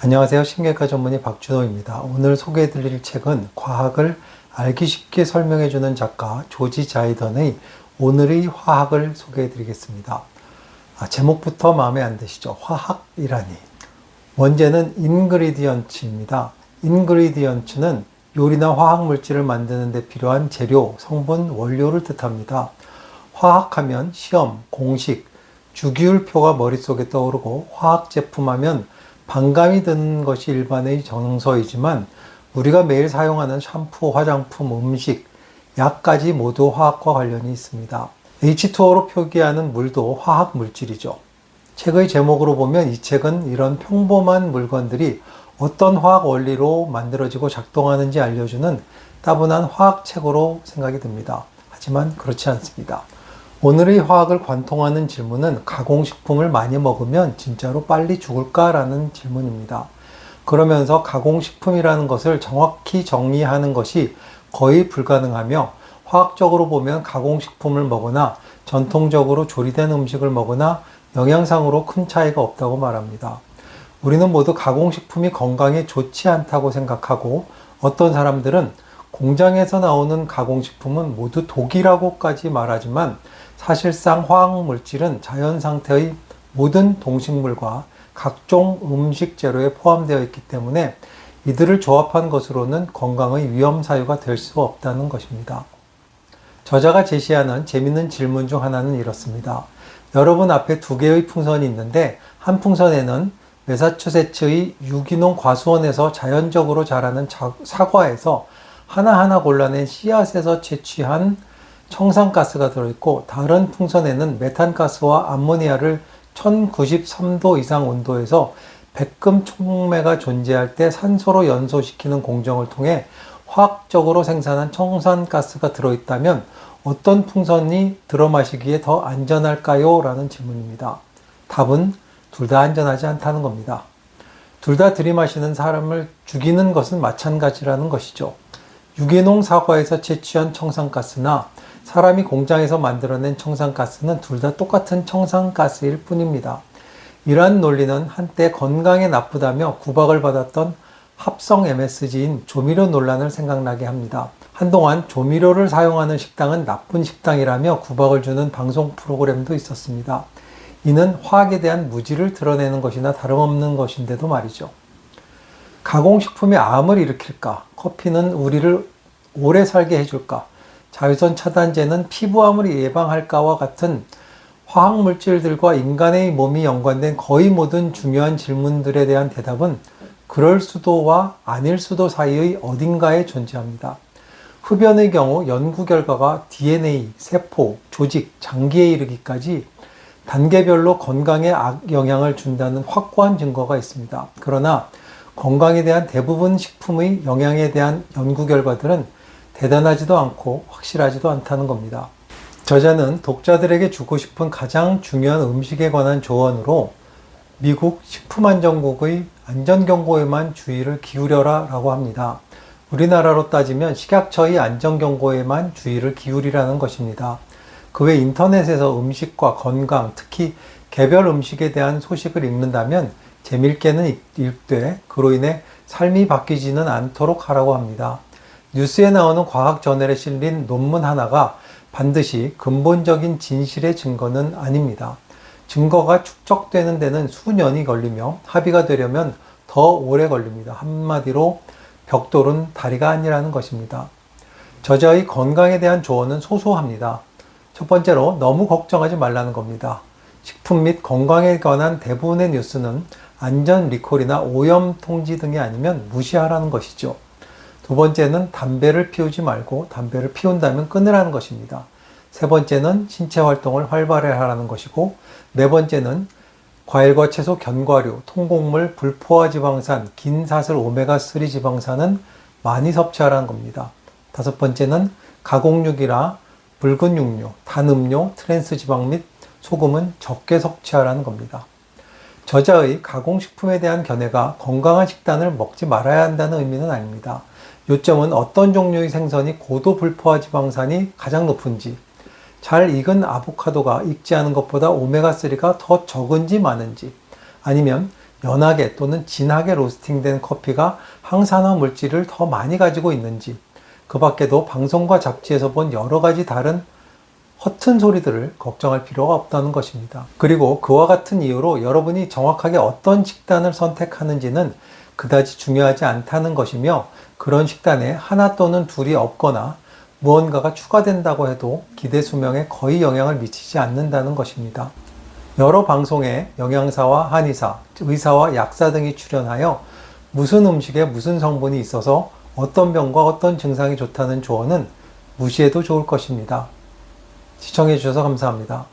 안녕하세요. 신경외과 전문의 박준호입니다. 오늘 소개해드릴 책은 과학을 알기 쉽게 설명해주는 작가 조지 자이던의 오늘의 화학을 소개해드리겠습니다. 제목부터 마음에 안 드시죠? 화학이라니. 원제는 인그리디언츠입니다. 인그리디언츠는 요리나 화학 물질을 만드는 데 필요한 재료, 성분, 원료를 뜻합니다. 화학하면 시험, 공식, 주기율표가 머릿속에 떠오르고 화학 제품하면 반감이 드는 것이 일반의 정서이지만 우리가 매일 사용하는 샴푸, 화장품, 음식, 약까지 모두 화학과 관련이 있습니다. H2O로 표기하는 물도 화학 물질이죠. 책의 제목으로 보면 이 책은 이런 평범한 물건들이 어떤 화학 원리로 만들어지고 작동하는지 알려주는 따분한 화학책으로 생각이 듭니다. 하지만 그렇지 않습니다. 오늘의 화학을 관통하는 질문은 가공식품을 많이 먹으면 진짜로 빨리 죽을까라는 질문입니다. 그러면서 가공식품이라는 것을 정확히 정의하는 것이 거의 불가능하며 화학적으로 보면 가공식품을 먹거나 전통적으로 조리된 음식을 먹거나 영양상으로 큰 차이가 없다고 말합니다. 우리는 모두 가공식품이 건강에 좋지 않다고 생각하고 어떤 사람들은 공장에서 나오는 가공식품은 모두 독이라고까지 말하지만 사실상 화학물질은 자연 상태의 모든 동식물과 각종 음식 재료에 포함되어 있기 때문에 이들을 조합한 것으로는 건강의 위험 사유가 될 수 없다는 것입니다. 저자가 제시하는 재밌는 질문 중 하나는 이렇습니다. 여러분 앞에 두 개의 풍선이 있는데 한 풍선에는 매사추세츠의 유기농 과수원에서 자연적으로 자라는 사과에서 하나하나 골라낸 씨앗에서 채취한 청산가스가 들어있고 다른 풍선에는 메탄가스와 암모니아를 1093도 이상 온도에서 백금 촉매가 존재할 때 산소로 연소시키는 공정을 통해 화학적으로 생산한 청산가스가 들어있다면 어떤 풍선이 들어 마시기에 더 안전할까요? 라는 질문입니다. 답은 둘 다 안전하지 않다는 겁니다. 둘 다 들이마시는 사람을 죽이는 것은 마찬가지라는 것이죠. 유기농 사과에서 채취한 청산가스나 사람이 공장에서 만들어낸 청산가스는 둘 다 똑같은 청산가스일 뿐입니다. 이러한 논리는 한때 건강에 나쁘다며 구박을 받았던 합성 MSG인 조미료 논란을 생각나게 합니다. 한동안 조미료를 사용하는 식당은 나쁜 식당이라며 구박을 주는 방송 프로그램도 있었습니다. 이는 화학에 대한 무지를 드러내는 것이나 다름없는 것인데도 말이죠. 가공식품이 암을 일으킬까? 커피는 우리를 오래 살게 해줄까? 자외선 차단제는 피부암을 예방할까와 같은 화학물질들과 인간의 몸이 연관된 거의 모든 중요한 질문들에 대한 대답은 그럴 수도와 아닐 수도 사이의 어딘가에 존재합니다. 흡연의 경우 연구 결과가 DNA, 세포, 조직, 장기에 이르기까지 단계별로 건강에 악영향을 준다는 확고한 증거가 있습니다. 그러나 건강에 대한 대부분 식품의 영향에 대한 연구 결과들은 대단하지도 않고 확실하지도 않다는 겁니다. 저자는 독자들에게 주고 싶은 가장 중요한 음식에 관한 조언으로 미국 식품안전국의 안전경고에만 주의를 기울여라 라고 합니다. 우리나라로 따지면 식약처의 안전경고에만 주의를 기울이라는 것입니다. 그 외 인터넷에서 음식과 건강, 특히 개별 음식에 대한 소식을 읽는다면 재미있게는 읽되 그로 인해 삶이 바뀌지는 않도록 하라고 합니다. 뉴스에 나오는 과학 저널에 실린 논문 하나가 반드시 근본적인 진실의 증거는 아닙니다. 증거가 축적되는 데는 수년이 걸리며 합의가 되려면 더 오래 걸립니다. 한마디로 벽돌은 다리가 아니라는 것입니다. 저자의 건강에 대한 조언은 소소합니다. 첫 번째로 너무 걱정하지 말라는 겁니다. 식품 및 건강에 관한 대부분의 뉴스는 안전 리콜이나 오염 통지 등이 아니면 무시하라는 것이죠. 두 번째는 담배를 피우지 말고 담배를 피운다면 끊으라는 것입니다. 세 번째는 신체 활동을 활발히 하라는 것이고 네 번째는 과일과 채소, 견과류, 통곡물, 불포화 지방산, 긴 사슬 오메가3 지방산은 많이 섭취하라는 겁니다. 다섯 번째는 가공육이나 붉은 육류, 단음료, 트랜스 지방 및 소금은 적게 섭취하라는 겁니다. 저자의 가공식품에 대한 견해가 건강한 식단을 먹지 말아야 한다는 의미는 아닙니다. 요점은 어떤 종류의 생선이 고도 불포화 지방산이 가장 높은지, 잘 익은 아보카도가 익지 않은 것보다 오메가3가 더 적은지 많은지, 아니면 연하게 또는 진하게 로스팅된 커피가 항산화 물질을 더 많이 가지고 있는지, 그 밖에도 방송과 잡지에서 본 여러 가지 다른 허튼 소리들을 걱정할 필요가 없다는 것입니다. 그리고 그와 같은 이유로 여러분이 정확하게 어떤 식단을 선택하는지는 그다지 중요하지 않다는 것이며, 그런 식단에 하나 또는 둘이 없거나 무언가가 추가된다고 해도 기대 수명에 거의 영향을 미치지 않는다는 것입니다. 여러 방송에 영양사와 한의사, 의사와 약사 등이 출연하여 무슨 음식에 무슨 성분이 있어서 어떤 병과 어떤 증상이 좋다는 조언은 무시해도 좋을 것입니다. 시청해 주셔서 감사합니다.